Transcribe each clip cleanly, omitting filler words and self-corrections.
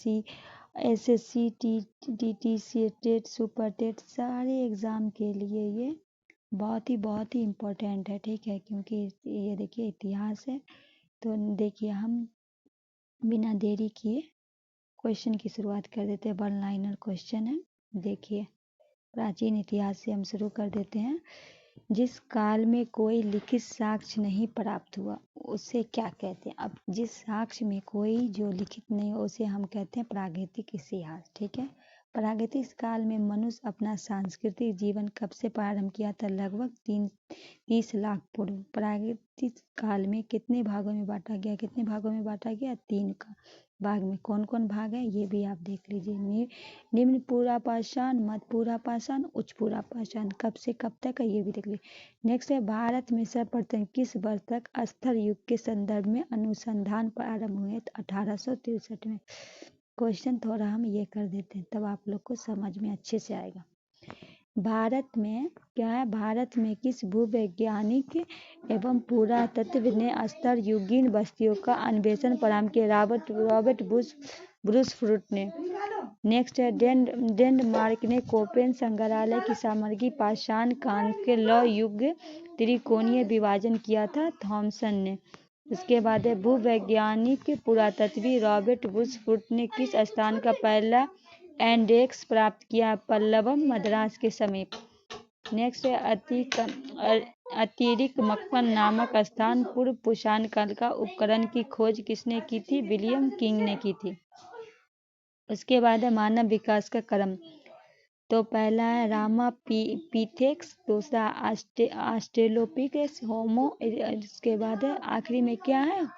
SSC, TTC, TET, super TET, सारे exam के लिए ये बहुत ही इम्पोर्टेंट है, ठीक है। क्योंकि ये देखिए इतिहास है। तो देखिए हम बिना देरी किए क्वेश्चन की शुरुआत कर देते हैं। वन लाइनर क्वेश्चन है। देखिए प्राचीन इतिहास से हम शुरू कर देते हैं। जिस काल में कोई लिखित साक्ष्य नहीं प्राप्त हुआ उसे क्या कहते हैं? अब जिस साक्ष्य में कोई जो लिखित नहीं हो उसे हम कहते हैं प्रागैतिक इतिहास, ठीक है। प्रागैतिक काल में मनुष्य अपना सांस्कृतिक जीवन कब से प्रारंभ किया था? लगभग 30 लाख पूर्व। प्रागैतिक काल में कितने भागों में बांटा गया? कितने भागों में बांटा गया? 3 का भाग में। कौन कौन भाग है ये भी आप देख लीजिए। निम्न पूरा पाषाण, मध्य पूरा पाषाण, उच्च पूरा पाषाण, कब से कब तक है ये भी देख लीजिए। नेक्स्ट है भारत में सर्वप्रथम किस वर्ष तक स्तर युग के संदर्भ में अनुसंधान प्रारंभ हुए? 1863 में। क्वेश्चन थोड़ा हम ये कर देते हैं तब आप लोग को समझ में अच्छे से आएगा। भारत में क्या है? भारत में किस भूवैज्ञानिक एवं पुरातत्व ने स्तर युगीन बस्तियों का अन्वेषण प्रारंभ किया? रॉबर्ट ब्रूसफ्रूट ने। नेक्स्ट है डेनमार्क ने कोपेन संग्रहालय की सामग्री पाषाण काल के लौ युग त्रिकोणीय विभाजन किया था? थॉमसन ने। उसके बाद है भूवैज्ञानिक पुरातत्वी रॉबर्ट ब्रूसफ्रूट ने किस स्थान का पहला इंडेक्स प्राप्त किया? पल्लवम, मद्रास के समीप। नेक्स्ट है अतिरिक्त मक्कन नामक स्थान पूर्व कुषाण काल का उपकरण की खोज किसने की थी? विलियम किंग ने की थी। उसके बाद है मानव विकास का क्रम। तो पहला है रामापिथेक्स, दूसरा ऑस्ट्रेलोपिथेकस, होमो, इसके बाद है आखिरी में क्या है?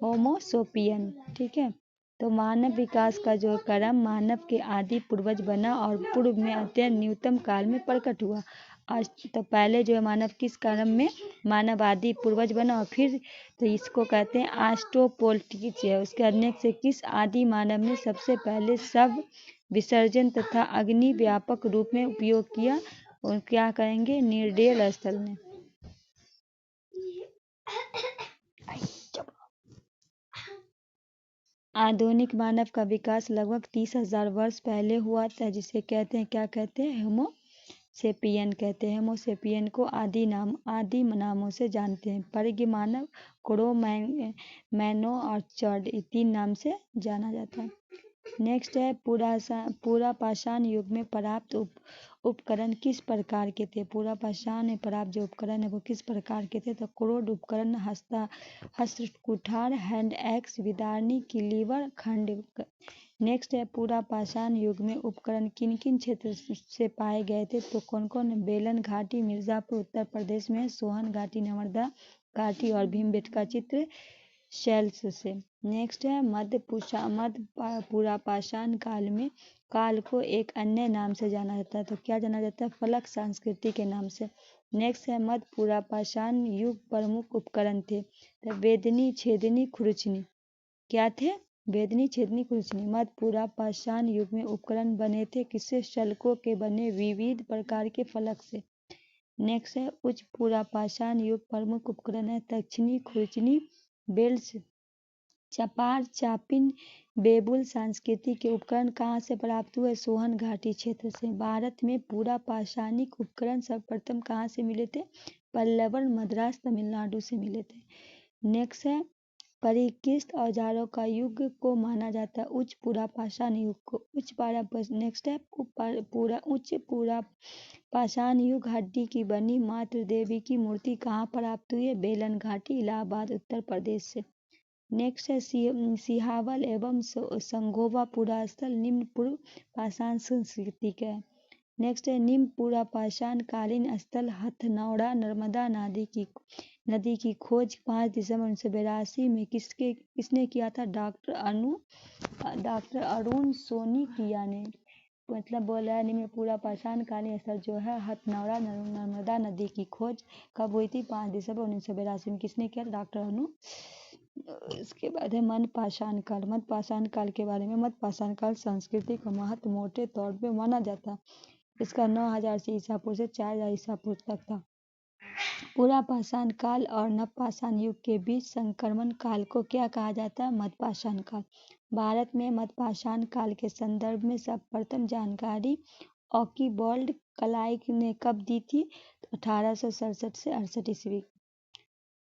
होमो सेपियन, ठीक है। तो मानव विकास का जो क्रम मानव के आदि पूर्वज बना और पूर्व में अत्यंत न्यूनतम काल में प्रकट हुआ। तो पहले जो है मानव किस क्रम में? मानव आदि पूर्वज बना और फिर तो इसको कहते हैं ऑस्ट्रोपोलिटिक्स है। उसके नेक्स्ट से किस आदि मानव ने सबसे पहले सब विसर्जन तथा अग्नि व्यापक रूप में उपयोग किया? और क्या कहेंगे? नीलडेल स्थल ने। आधुनिक मानव का विकास लगभग 30,000 वर्ष पहले हुआ था, जिसे कहते हैं, क्या कहते हैं? होमो सेपियन कहते हैं। होमो सेपियन को आदि नामों से जानते हैं। परिज्ञ मानव, क्रो मैनो और चर्ड, 3 नाम से जाना जाता है। नेक्स्ट है पूरा पाषाण युग में प्राप्त उपकरण किस प्रकार के थे? पूरा पाषाण में प्राप्त जो उपकरण है वो किस प्रकार के थे? तो क्रोड उपकरण, हस्त कुठार, हैंड एक्स, विदारणी, किलीवर, खंड। नेक्स्ट है पूरा पाषाण युग में उपकरण किन किन क्षेत्र से पाए गए थे? तो कौन कौन? बेलन घाटी, मिर्जापुर उत्तर प्रदेश में, सोहन घाटी नर्मदा घाटी और भीमबेटका चित्र शेल्स से। नेक्स्ट है मध्य पूरा पाषाण काल को एक अन्य नाम से जाना जाता है। तो क्या जाना जाता है? फलक संस्कृति के नाम से। नेक्स्ट है मध्य पूरा पाषाण युग प्रमुख उपकरण थे। तो वेदनी, छेदनी, खुरचनी। क्या थे? वेदनी, छेदनी, खुरचनी। मध्य पूरा पाषाण युग में उपकरण बने थे किससे? शल्कों के बने विविध प्रकार के फलक से। नेक्स्ट है उच्च पूरा पाषाण युग प्रमुख उपकरण है दक्षिणी, खुरचनी, बेल्स, चपार, चापिन, बेबुल। संस्कृति के उपकरण कहाँ से प्राप्त हुए? सोहन घाटी क्षेत्र से। भारत में पूरा पाषाणिक उपकरण सर्वप्रथम कहाँ से मिले थे? पल्लवन, मद्रास, तमिलनाडु से मिले थे। नेक्स्ट है परिष्कृत औजारों का युग को माना जाता है उच्च पूरा पाषाण युग को। नेक्स्ट है उच्च पूरा पाषाण युग हड्डी की बनी मातृ देवी की मूर्ति कहाँ प्राप्त हुई है? बेलन घाटी, इलाहाबाद उत्तर प्रदेश से। नेक्स्ट है सिहावल एवं संगोवा पूरा स्थल निम्न पूर्व पाषाण संस्कृति का है। नेक्स्ट है निम्न पूरा पाषाण कालीन स्थल हथनौड़ा नर्मदा नदी की खोज 5 दिसंबर 1982 में किसने किया था? डॉक्टर अरुण सोनीकिया ने। मतलब बोला है निम्न पूरा पाषाण कालीन स्थल जो है हथनौड़ा नर्मदा नदी की खोज कब हुई थी? 5 दिसंबर 1982 में। किसने किया? डॉक्टर अनु। इसके बाद है मध्य पाषाण काल। मध्य पाषाण काल के बारे में, मध्य पाषाण काल संस्कृति का महत्व मोटे तौर पे माना जाता है। इसका 9000 से ईसा पूर्व से 4000 ईसा पूर्व तक था। पूरा पाषाण काल और नव पाषाण युग के बीच संक्रमण काल को क्या कहा जाता है? मध्य पाषाण काल। भारत में मध्यपाषाण काल के संदर्भ में सर्वप्रथम जानकारी आर्किबाल्ड क्लाइव ने कब दी थी? 1867 से 68 ईस्वी।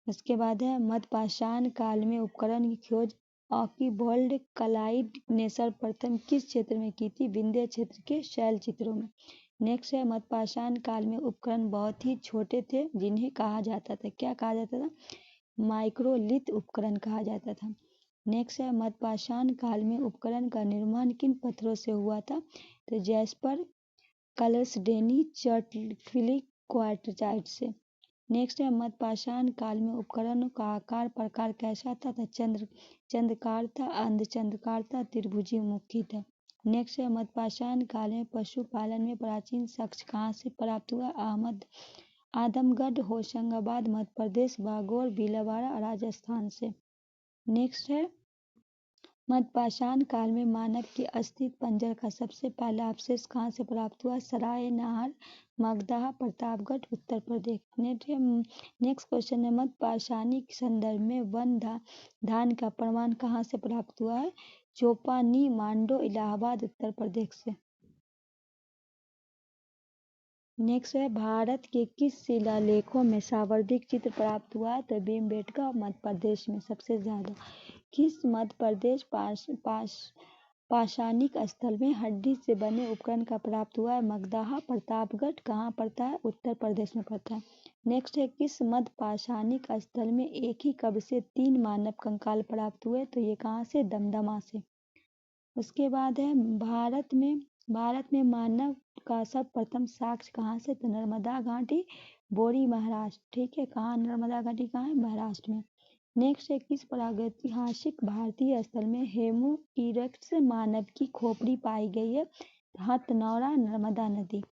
उसके बाद है मध्यपाषाण काल में उपकरण की खोज आर्किबाल्ड क्लाइव ने सर्वप्रथम किस क्षेत्र में की थी? विंध्य क्षेत्र के शैल चित्रों में। नेक्स्ट है मध्यपाषाण काल में उपकरण बहुत ही छोटे थे जिन्हें कहा जाता था, क्या कहा जाता था? माइक्रोलिथ उपकरण कहा जाता था। नेक्स्ट है मध्यपाषाण काल में उपकरण का निर्माण किन पत्थरों से हुआ था? तो जैस्पर, कलर्सडेनी, चर्टफिलिक, क्वार्टजाइट से। नेक्स्ट है मध्यपाषाण काल में उपकरणों का आकार प्रकार कैसा था? चंद्राकार था, अर्धचंद्राकार था, त्रिभुजी मुखी था। नेक्स्ट है मध्यपाषाण काल में पशुपालन में प्राचीन साक्ष्य कहाँ से प्राप्त हुआ? आदमगढ़, होशंगाबाद मध्य प्रदेश, बागौर, भीलवाड़ा राजस्थान से। नेक्स्ट है मध्यपाषाण काल में मानव के अस्थित पंजर का सबसे पहला अवशेष कहाँ से प्राप्त हुआ? सराय नाहर, मगधा, प्रतापगढ़, उत्तर प्रदेश। नेक्स्ट क्वेश्चन है मध्यपाषाणिक संदर्भ में वन धान का प्रमाण कहाँ से प्राप्त हुआ है? चोपानी, मांडो, इलाहाबाद, उत्तर प्रदेश से। नेक्स्ट है भारत के किस शिलालेखों में सावर्धिक चित्र प्राप्त हुआ है? तो भीमबेटका मध्य प्रदेश में सबसे ज्यादा। किस मध्य प्रदेश पाषाणिक स्थल में हड्डी से बने उपकरण का प्राप्त हुआ है? मगधा, प्रतापगढ़ कहाँ पड़ता है? उत्तर प्रदेश में पड़ता है। नेक्स्ट है किस मध्य पाषाणिक स्थल में एक ही कब्र से 3 मानव कंकाल प्राप्त हुए? तो ये कहाँ से? दमदमा से। उसके बाद है भारत में मानव का सर्वप्रथम साक्ष्य कहाँ से? तो नर्मदा घाटी, बोरी, महाराष्ट्र। ठीक है, कहाँ नर्मदा घाटी कहाँ है? महाराष्ट्र में। नेक्स्ट है किस प्रागैतिहासिक भारतीय स्थल में होमो इरेक्टस मानव की खोपड़ी पाई गई है? हथनौरा, नर्मदा नदी।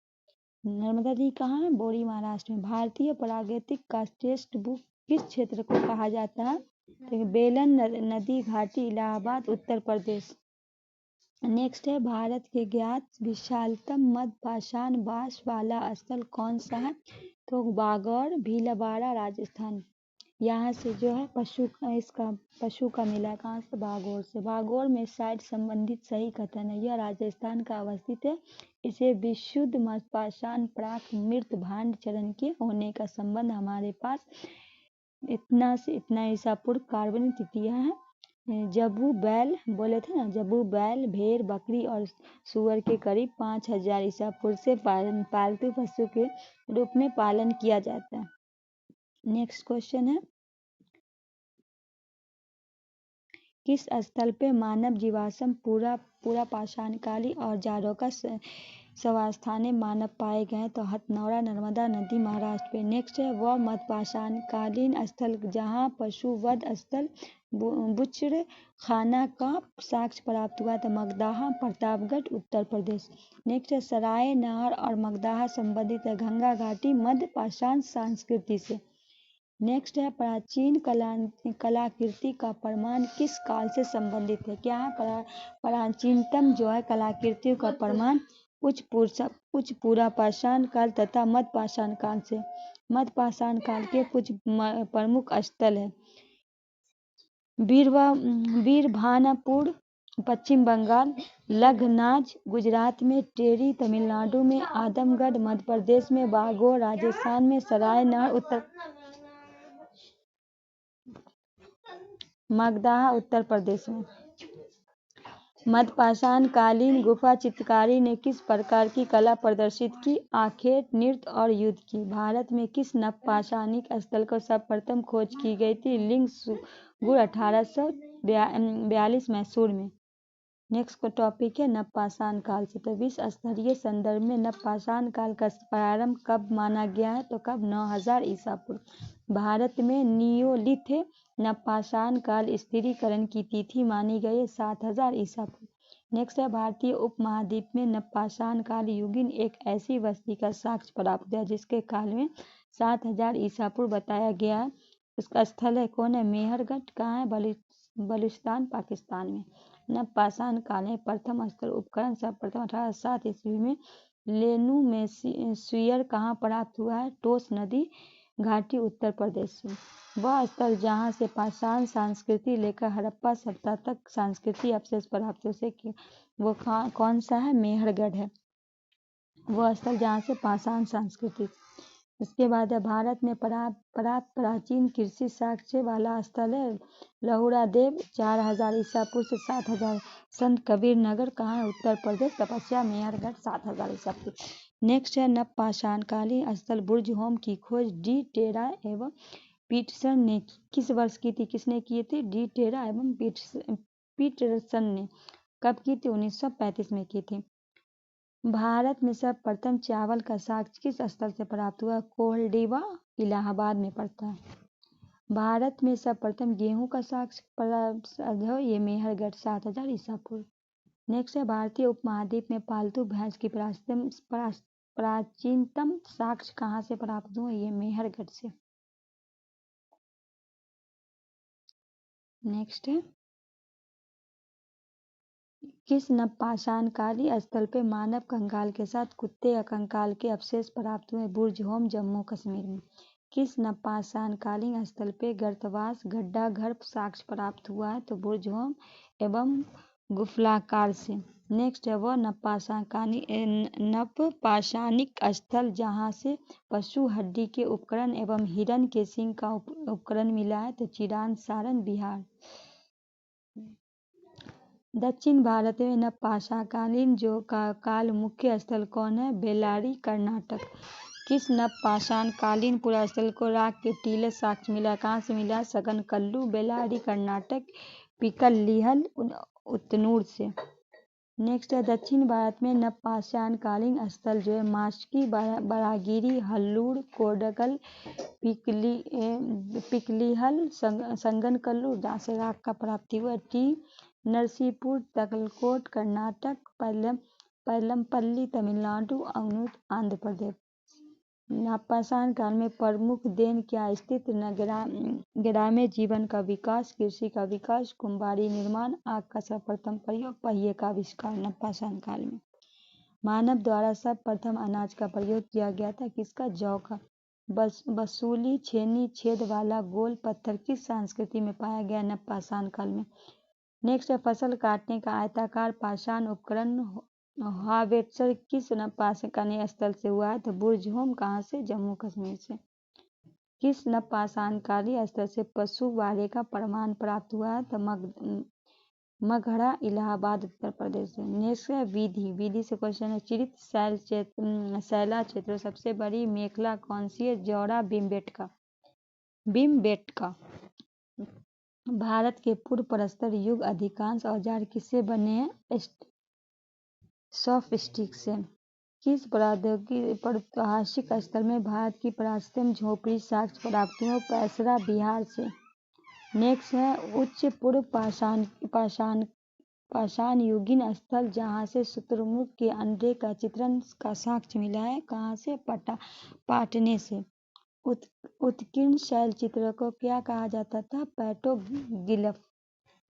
नर्मदा नदी कहाँ है? बोरी, महाराष्ट्र में। भारतीय प्रागैतिक का टेक्स्ट बुक किस क्षेत्र को कहा जाता है? तो बेलन नदी घाटी, इलाहाबाद, उत्तर प्रदेश। नेक्स्ट है भारत के ज्ञात विशालतम मध्यपाषाण बाँस वाला स्थल कौन सा है? तो बागौर, भीलवाड़ा, राजस्थान। यहाँ से जो है पशु का मेला कहाँ से? बागौर से। बागौर में साइट संबंधित सही कथन है, यह राजस्थान का अवस्थित है। इसे विशुद्ध मध्यपाषाण प्राक मृत भांड चरण के होने का संबंध हमारे पास इतना से इतना ईसा पूर्व कार्बनिक तिथियां है। जबू बैल बोले थे ना, जबू बैल, भेड़, बकरी और सुअर के करीब 5000 ईसा पूर्व से पालतू पशु के रूप में पालन किया जाता है। नेक्स्ट क्वेश्चन है किस स्थल पे मानव जीवाश्म पूरा पाषाणकालीन औजारों का स्वास्थानीय मानव पाए गए? तो हथनौरा, नर्मदा नदी, महाराष्ट्र पे। नेक्स्ट है वह मध्यपाषाणकालीन स्थल जहाँ पशुवध स्थल बुच्र खाना का साक्ष्य प्राप्त हुआ? तो मगधा, प्रतापगढ़, उत्तर प्रदेश। नेक्स्ट है सराय नाहर और मगधा संबंधित है गंगा घाटी मध्य पाषाण संस्कृति से। नेक्स्ट है प्राचीन कलाकृति का प्रमाण किस काल से संबंधित है? क्या है? प्राचीनतम जो है कलाकृतियों का प्रमाण उच्च पूरा पाषाण काल तथा मध्य पाषाण काल से। मध्य पाषाण काल के कुछ प्रमुख स्थल है वीरभानपुर पश्चिम बंगाल, लखनाज गुजरात में, टेरी तमिलनाडु में, आदमगढ़ मध्य प्रदेश में, बागौर राजस्थान में, सराय नाहर मगधा उत्तर प्रदेश में। मध्यपाषाण कालीन गुफा चित्रकारी ने किस प्रकार की कला प्रदर्शित की? आखेट, नृत्य और युद्ध की। भारत में किस नवपाषाणिक स्थल को सर्वप्रथम खोज की गई थी? लिंगसुगुर 1842 मैसूर में। नेक्स्ट टॉपिक है नवपाषाण काल से। तो विश्व स्तरीय संदर्भ में नवपाषाण काल का प्रारंभ कब माना गया है? तो कब? 9000 ईसा पूर्व। भारत में नियोलिथ नवपाषाण काल स्थिरीकरण की तिथि मानी गई है 7000 ईसा पूर्व। नेक्स्ट है भारतीय उपमहाद्वीप में नवपाषाण काल युगीन एक ऐसी बस्ती का साक्ष्य प्राप्त हुआ जिसके काल में 7000 ईसा पूर्व बताया गया है। उसका स्थल है कौन है? मेहरगढ़। कहाँ है? बलूचिस्तान, पाकिस्तान में। नवपाषाण काल में प्रथम स्थल उपकरण सर्वप्रथम 1807 ईस्वी में लेनू में सुयर कहाँ प्राप्त हुआ है? टोस नदी घाटी उत्तर प्रदेश से। वह स्थल जहाँ से पाषाण संस्कृति लेकर हड़प्पा सभ्यता तक सांस्कृतिक अवशेष प्राप्त हुए कि वो कौन सा है? मेहरगढ़ है वह स्थल जहाँ से पाषाण संस्कृति। इसके बाद है भारत में प्राप्त प्राचीन कृषि साक्ष्य वाला स्थल है लहुरा देव 4000 ईसा पूर्व से 7000। संत कबीर नगर कहाँ है? उत्तर प्रदेश। तपस्या मेहरगढ़ 7000 ईसा पूर्व। नेक्स्ट है नवपाषाणकालीन स्थल बुर्ज होम की खोज डी टेरा एवं पीटरसन ने किस वर्ष की थी? किसने किए थे? डी टेरा एवं पीटरसन ने कब की थी? 1935 में की थी। भारत में सर्वप्रथम चावल का साक्ष्य किस स्थल से प्राप्त हुआ? कोल्डिवा इलाहाबाद में पड़ता है। भारत में सर्वप्रथम गेहूं का साक्ष्य प्राप्त ये मेहरगढ़ 7000 ईसा पूर्व। नेक्स्ट है भारतीय उपमहाद्वीप में पालतू भैंस की प्राचीनतम साक्ष्य कहाँ से प्राप्त हुआ? ये मेहरगढ़ से। नेक्स्ट है किस नवपाषाणकालीन स्थल पे मानव कंकाल के साथ कुत्ते या कंकाल के अवशेष प्राप्त हुए? बुर्ज होम जम्मू कश्मीर में। किस नवपाषाणकालीन स्थल पे गर्तवास गड्ढा घर साक्ष्य प्राप्त हुआ है? तो बुर्ज होम एवं गुफलाकार से। नेक्स्ट है वह नवपाषाणिक स्थल जहाँ से पशु हड्डी के उपकरण एवं हिरण के सींग का उपकरण मिला है? तो चिरान सारण बिहार। दक्षिण भारत में नवपाषाणकालीन जो काल मुख्य स्थल कौन है? बेल्लारी कर्नाटक। किस नवपाषाणकालीन पुरास्थल को राख के टीले साक्ष्य मिला? कहाँ से मिला? सगनकल्लू बेल्लारी कर्नाटक पिकलिहल उतनूर से। नेक्स्ट है दक्षिण भारत में नवपाषाणकालीन स्थल जो है मास्की बरागिरी हल्लूर कोडगल पिकलिहल संगनकल्लू जहाँ से राख का प्राप्ति हुआ। टी नरसीपुर तकलकोट कर्नाटक पल्लमपल्ली तमिलनाडु आंध्र प्रदेश। नवपाषाण काल में प्रमुख देन क्या स्थित? ग्राम्य जीवन का विकास कृषि का विकास कुम्हारी निर्माण आग का सर्वप्रथम प्रयोग पहिए का आविष्कार। नवपाषाण काल में मानव द्वारा सर्वप्रथम अनाज का प्रयोग किया गया था किसका? जौ का। बसूली छेनी छेद वाला गोल पत्थर किस संस्कृति में पाया गया? नवपाषाण काल में। नेक्स्ट है फसल काटने का आयताकार पाषाण उपकरण हार्वेस्टर किस नवपाषाणकालीन स्थल से हुआ है? तो बुर्ज होम कहाँ से? जम्मू कश्मीर से। किस नवपाषाणकालीन स्थल से पशु बारे का प्रमाण प्राप्त हुआ है? तो मगहरा इलाहाबाद उत्तर प्रदेश से। नेक्स्ट है विधि से क्वेश्चन है चिरित शैला क्षेत्र सबसे बड़ी मेखला कौन सी है? जौरा भीमबेटका। भारत के पूर्व प्रस्तर युग अधिकांश औजार किससे बने हैं? सॉफ्ट से। किस प्रागैतिहासिक स्थल में भारत की प्राचीनतम झोपड़ी साक्ष्य प्राप्त हुआ? पैसरा बिहार से। नेक्स्ट है उच्च पूर्व पाषाण युगीन स्थल जहाँ से शुतुरमुर्ग के अंडे का चित्रण का साक्ष्य मिला है? कहाँ से? पाटने से। उत्कीर्ण शैल चित्र को क्या कहा जाता था? पेट्रोग्लिफ।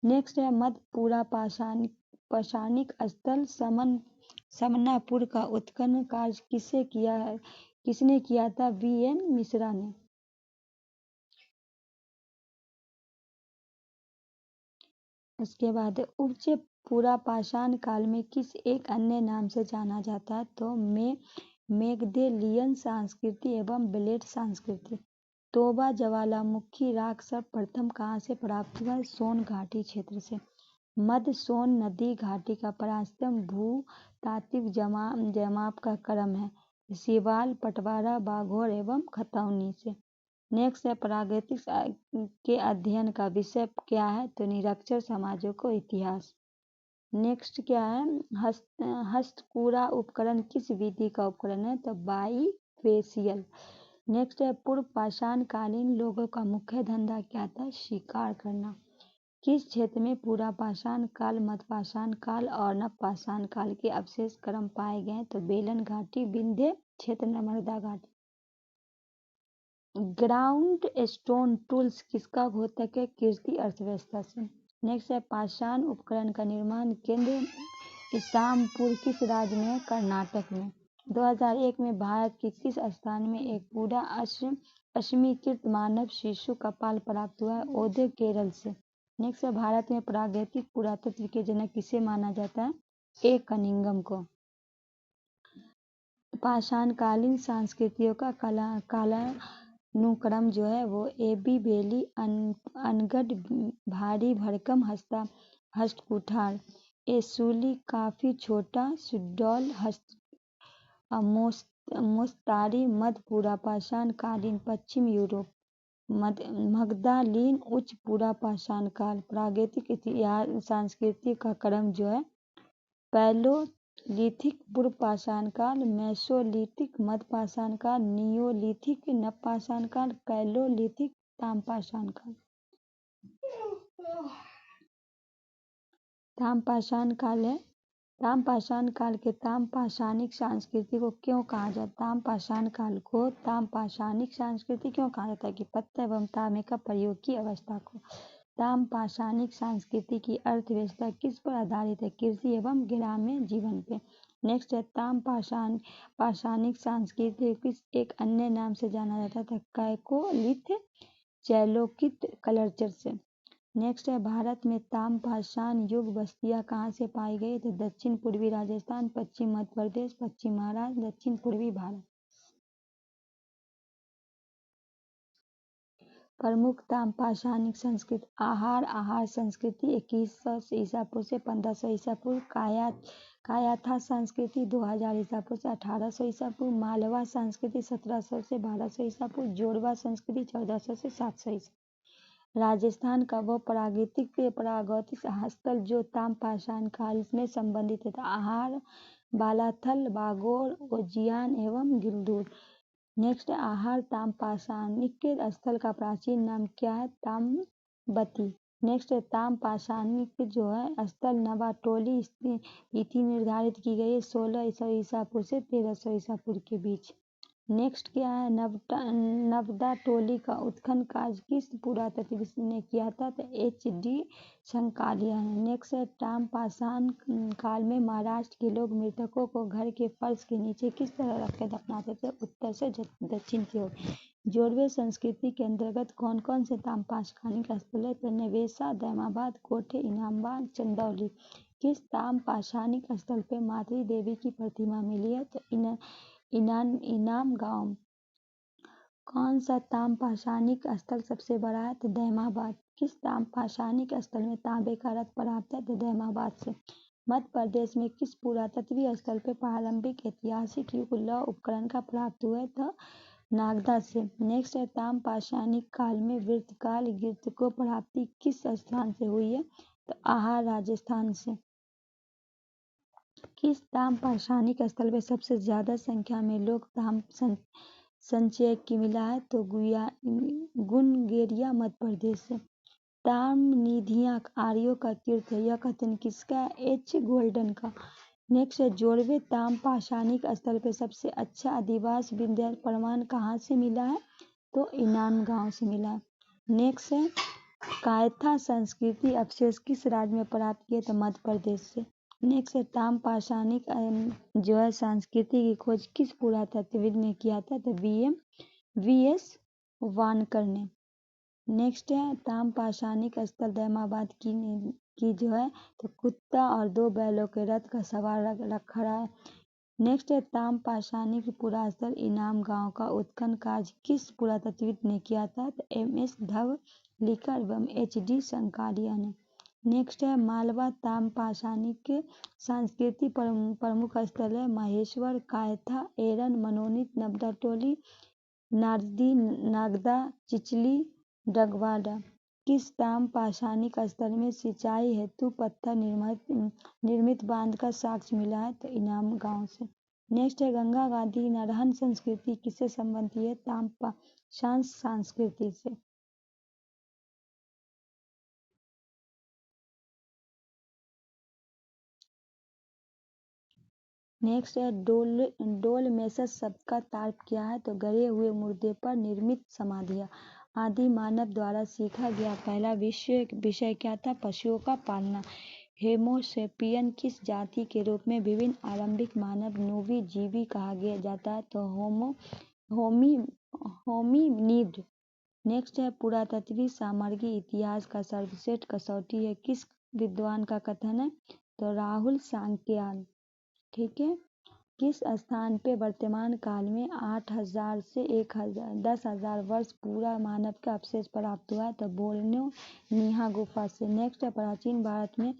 नेक्स्ट है मध्य पूरा पाषाणिक स्थल समनापुर का उत्खनन कार्य किसने किया था? V.N. मिश्रा ने। उसके बाद उच्च पूरा पाषाण काल में किस एक अन्य नाम से जाना जाता है? तो मेगधेलियन संस्कृति एवं ब्लेड संस्कृति। तोबा ज्वालामुखी राख सर्वप्रथम कहाँ से प्राप्त हुआ? सोन घाटी क्षेत्र से। मध्य सोन नदी घाटी का प्राचीनतम भूतात्विक जमाव का क्रम है सिवाल पटवारा बाघोर एवं खतौनी से। नेक्स्ट है प्रागैतिक के अध्ययन का विषय क्या है? तो निरक्षर समाजों को इतिहास। नेक्स्ट क्या है? हस्तकूरा उपकरण किस विधि का उपकरण है? तो बाईफेशियल। नेक्स्ट है पूर्व पाषाण कालीन लोगों का मुख्य धंधा क्या था? शिकार करना। किस क्षेत्र में पूरा पाषाण काल मध्यपाषाण काल और नवपाषाण काल के अवशेष क्रम पाए गए? तो बेलन घाटी विंध्य क्षेत्र नर्मदा घाटी। ग्राउंड स्टोन टूल्स किसका घोतक है? कीर्ति अर्थव्यवस्था से। नेक्स्ट है पाषाण उपकरण का निर्माण केंद्र इसामपुर किस राज्य में? कर्नाटक में। 2001 में भारत के किस स्थान में एक पूरा अश्मीकृत मानव शिशु कपाल प्राप्त हुआ है? ओधे, केरल से। नेक्स्ट है, भारत में प्रागैतिक पुरातत्व के जनक किसे माना जाता है? ए कनिंघम को। पाषाणकालीन संस्कृतियों का कालानुक्रम जो है वो एबी बेली, अनगढ़, भारी भरकम हस्तकुठार, एसूली काफी छोटा, सुडौल, मोस्तारी मध्य पूरा पाषाण कालीन पश्चिम यूरोप, मगधालीन उच्च पूरा पाषाण काल। प्रागैतिक इतिहास संस्कृति का क्रम जो है पैलोलिथिक पूर्व पाषाण काल, मेसोलिथिक मध्य पाषाण काल, नियोलिथिक नवपाषाण काल, कैलोलिथिक ताम्रपाषाण काल। ताम्रपाषाण काल है। ताम्रपाषाण काल के ताम्रपाषाणिक संस्कृति को क्यों कहा जाता है? ताम्रपाषाण काल को ताम्रपाषाणिक संस्कृति क्यों कहा जाता है? कि पत्थर एवं तांबे का प्रयोग की अवस्था को। ताम्रपाषाणिक संस्कृति की अर्थव्यवस्था किस पर आधारित है? कृषि एवं ग्रामीण जीवन पे। नेक्स्ट है, ताम्रपाषाणिक संस्कृति किस एक अन्य नाम से जाना जाता था? कैकोलिथ चैलोकित कल्चर से। नेक्स्ट है, भारत में ताम्रपाषाण युग बस्तियां कहाँ से पाई गई? तो दक्षिण पूर्वी राजस्थान, पश्चिम मध्य प्रदेश, पश्चिम महाराष्ट्र, दक्षिण पूर्वी भारत। प्रमुख ताम्रपाषाणिक संस्कृति। आहार संस्कृति 2100 ईसा पूर्व से 1500 ईसा पूर्व। कायाथा संस्कृति 2000 ईसा पूर्व से 1800 ईसा पूर्व। मालवा संस्कृति 1700 से 1200 ईसा पूर्व। जोड़वा संस्कृति 1400 से 700 ईसा। राजस्थान का वो प्रागैतिक स्थल जो ताम्रपाषाण काल में संबंधित है। आहार, बालाथल, बागोर, उज्जैन एवं गिरदूर। नेक्स्ट, आहार ताम्रपाषाणिक स्थल का प्राचीन नाम क्या है? ताम्रवती। नेक्स्ट, ताम्रपाषाणिक जो है स्थल नवाटोली तिथि निर्धारित की गई है 1600 ईसा पूर्व से 1300 ईसा पूर्व के बीच। नेक्स्ट क्या है? नवदाटोली का उत्खनन कार्य किस पुरातत्वविद ने किया था? तो HD शंकालिया ने। नेक्स्ट है, ताम्रपाषाण काल में महाराष्ट्र के लोग मृतकों को घर के फर्श के नीचे किस तरह रखकर दफनाते थे? उत्तर से दक्षिण की ओर। जोड़वे संस्कृति के अंतर्गत कौन कौन से ताम्रपाषाणिक स्थल है? तो नवेसा, दैमाबाद, कोठे, इनामबाग, चंदौली। किस ताम्रपाषाणिक स्थल पे मातृ देवी की प्रतिमा मिली है? तो इनाम गांव। कौन सा ताम्रपाषाणिक स्थल सबसे बड़ा है? तो दैमाबाद। किस ताम्रपाषाणिक स्थल में तांबे का रथ प्राप्त है? तो दैमाबाद से। मध्य प्रदेश में किस पुरातत्वीय स्थल पे प्रारंभिक ऐतिहासिक युग लौह उपकरण का प्राप्त हुआ है? तो नागदा से। नेक्स्ट है, ताम्रपाषाणिक काल में वृत्तकाल गिरत को प्राप्ति किस स्थान से हुई है? तो आहार, राजस्थान से। किस ताम्रपाषाणिक स्थल पे सबसे ज्यादा संख्या में लोग ताम्र संचय की मिला है? तो गुनगेरिया मध्य प्रदेश से। ताम्रनिधियां आर्यों का तीर्थ है, यह कथन किसका है? H गोल्डन का। नेक्स्ट है, जोड़वे ताम्रपाषाणिक स्थल पे सबसे अच्छा अधिवास विद्या प्रमाण कहाँ से मिला है? तो इनाम गांव से मिला है। नेक्स्ट है, कायथा संस्कृति अवशेष किस राज्य में प्राप्त किए? तो मध्य प्रदेश से। नेक्स्ट है, ताम्रपाषाणिक जो है संस्कृति की खोज किस पुरातत्वविद ने किया था? तो VS वानकर ने। नेक्स्ट है, ताम्रपाषाणिक स्थल दैमाबाद की जो है तो कुत्ता और 2 बैलों के रथ का सवार रखा है। नेक्स्ट है, ताम्रपाषाणिक पुरास्थल इनाम गांव का उत्खनन कार्य किस पुरातत्वविद ने किया था? तो MS धवलिकर एवं HD शंकालिया ने। नेक्स्ट है, मालवा ताम्रपाषाणिक संस्कृति प्रमुख स्थल है महेश्वर, कायथा, एरन, मनोनीत, नवदाटोली, नारदी, नागदा, चिचली, डगवाड़ा। किस ताम्रपाषाणिक स्थल में सिंचाई हेतु पत्थर निर्मित बांध का साक्ष्य मिला है? तो इनाम गांव से। नेक्स्ट है, गंगा गादी नरहन संस्कृति किससे संबंधित है? ताम्रपाषाण संस्कृति से। नेक्स्ट है, डोलमेसस शब्द का तार्किक क्या है? तो गड़े हुए मुर्दे पर निर्मित समाधियां। आदि मानव द्वारा सीखा गया पहला विषय क्या था? पशुओं का पालना। होमोसेपियन किस जाति के रूप में विभिन्न आरंभिक मानव नूबी जीवी कहा जाता है? तो होमिनिड। नेक्स्ट है पुरातत्वीय सामग्री इतिहास का सर्वश्रेष्ठ कसौटी है, किस विद्वान का कथन है? तो राहुल सांक्याल। ठीक है। किस स्थान पे वर्तमान काल में 8,000 से 10,000 वर्ष पूरा मानव का अवशेष प्राप्त हुआ है? तो बोर्नियो नीहा गुफा से। नेक्स्ट है प्राचीन भारत में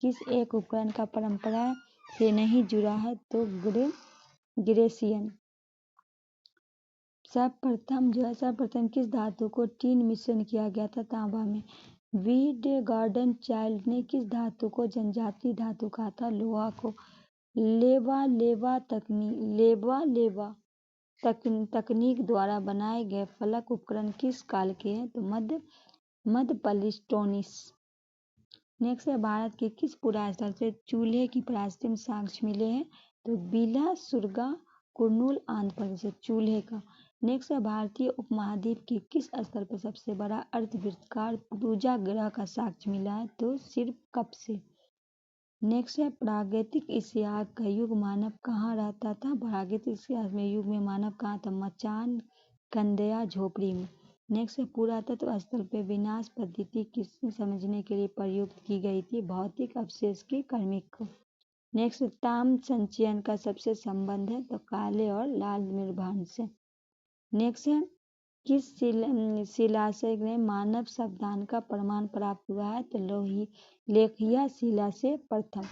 किस एक उपकरण का परंपरा से नहीं जुड़ा है? तो ग्रेसियन। सर्वप्रथम किस धातु को टीन मिश्रण किया गया था? तांबा में। वीड गार्डन चाइल्ड ने किस धातु को जनजातीय धातु कहा था? लोहा को। लेवा तकनीक द्वारा बनाए गए फलक उपकरण किस काल के हैं? तो मध्य प्लेटोनिस। नेक्स्ट है भारत के किस पुरास्थल स्थल से चूल्हे की प्राचीन साक्ष्य मिले हैं? तो बिला सुरगा कुर्नूल आंध्र प्रदेश से चूल्हे का। नेक्स्ट है भारतीय उपमहाद्वीप के किस स्थल पर सबसे बड़ा अर्धवृत्ताकार पूजा ग्रह का साक्ष्य मिला है? तो सिरकप से। नेक्स्ट है प्रागैतिक इतिहास का युग मानव कहाँ रहता था? प्रागैतिक इतिहास में युग में मानव कहाँ था? मचान कंदया झोपड़ी में। नेक्स्ट है पुरातत्व स्थल पे विनाश पद्धति किसने समझने के लिए प्रयुक्त की गई थी? भौतिक अवशेष की क्रमिक को। नेक्स्ट ताम संचयन का सबसे संबंध है? तो काले और लाल निर्भाण से। नेक्स्ट है किस शिलाशय में मानव शब्दान का प्रमाण प्राप्त हुआ है? तो लेखिया शिला से प्रथम।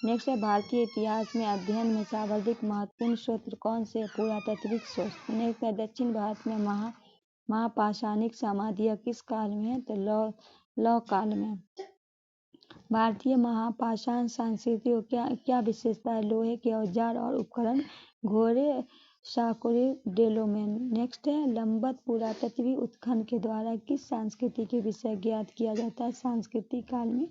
नेक्स्ट है भारतीय इतिहास में अध्ययन में सर्वाधिक महत्वपूर्ण स्रोत कौन से? पुरातात्विक स्रोत। नेक्स्ट है दक्षिण भारत में महापाषाणिक समाधियां किस काल में है? तो लौ काल में। भारतीय महापाषाण संस्कृति को क्या विशेषता है? लोहे के औजार और उपकरण, घोड़े, साकोरे, डेलोमेन। नेक्स्ट है लंबत पुरातत्वीय उत्खनन के द्वारा किस संस्कृति के विषय ज्ञात किया जाता है? सांस्कृतिक काल में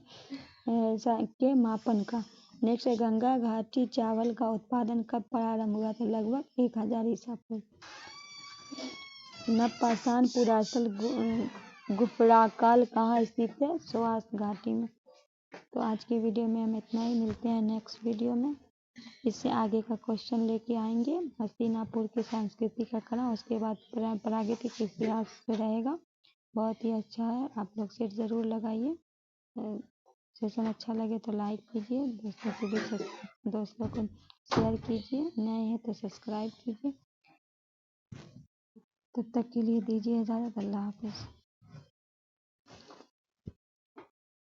के मापन का। नेक्स्ट है गंगा घाटी चावल का उत्पादन कब प्रारंभ हुआ था? लगभग 1000 ईसा पूर्व। नवपाषाण पुरास्थल गुफराकाल कहाँ स्थित है? स्वात घाटी में। तो आज की वीडियो में हम इतना ही, मिलते हैं नेक्स्ट वीडियो में। इससे आगे का क्वेश्चन लेके आएंगे। हस्तिनापुर की संस्कृति का कला, उसके बाद प्रागैतिक इतिहास रहेगा। बहुत ही अच्छा है, आप लोग शेयर ज़रूर लगाइए। सेशन अच्छा लगे तो लाइक कीजिए, दोस्तों को शेयर कीजिए, नए हैं तो सब्सक्राइब कीजिए। तब तक के लिए दीजिए इजाज़त। अल्लाह हाफ़िज़।